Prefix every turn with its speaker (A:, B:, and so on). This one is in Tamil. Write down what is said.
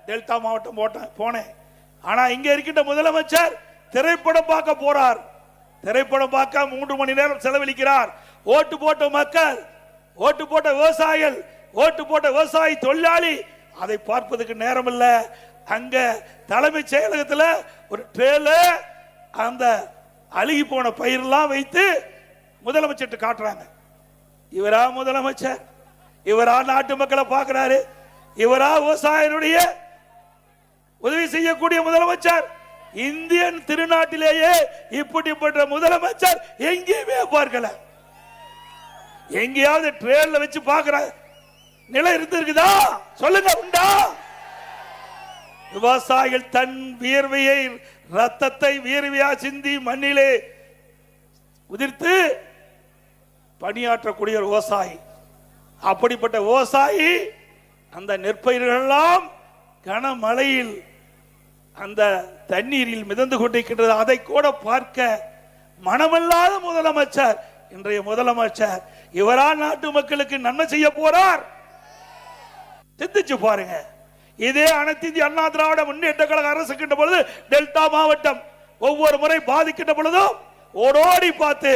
A: டெல்டா மாவட்டம் போனேன். ஆனா இங்க இருக்கின்ற முதலமைச்சர் திரைப்படம் பார்க்க போறார். திரைப்படம் பார்க்க 3 மணி நேரம் செலவழிக்கிறார். ஓட்டு போட்ட மக்கள், ஓட்டு போட்ட விவசாயிகள், ஓட்டு போட்ட விவசாயி தொழிலாளி அதை பார்ப்பதற்கு நேரம் இல்ல. அங்க தலைமைச் செயலகத்தில் ஒரு ட்ரேல அந்த அழுகி போன பயிரெல்லாம் வைத்து முதலமைச்சர் காட்டுறாங்க. இவரா முதலமைச்சர்? இவரா நாட்டு மக்களை பார்க்கிறாரு? இவரா விவசாயிகளுடைய உதவி செய்யக்கூடிய முதலமைச்சர்? இந்தியன் திருநாட்டிலேயே இப்படிப்பட்ட முதலமைச்சர் எங்கேயுமே பார்க்கல. எங்கேயாவது ட்ரெயின்ல வச்சு பார்க்கிற நிலை இருந்திருக்குதா? சொல்லுங்க, உண்டா? விவசாயிகள் தன் வியர்வையை, ரத்தத்தை வியர்வையா சிந்தி மண்ணிலே உதிர்த்து பணியாற்றக்கூடிய ஒரு விவசாயி. அப்படிப்பட்ட விவசாயி அந்த நெற்பயிர்கள் எல்லாம் கனமழையில் அந்த தண்ணீரில் மிதந்து கொண்டிருக்கின்றது. அதை கூட பார்க்க மனமில்லாத முதலமைச்சர் இன்றைய முதலமைச்சர். இவரா நாட்டு மக்களுக்கு நன்மை செய்ய போறார்? சிந்திச்சு பாருங்க. இதே அனைத்து இந்திய அண்ணா திராவிட முன்னேற்ற கழக அரசு கிட்ட பொழுது டெல்டா மாவட்டம் ஒவ்வொரு முறை பாதிக்கின்ற பொழுதும் ஓடோடி பார்த்து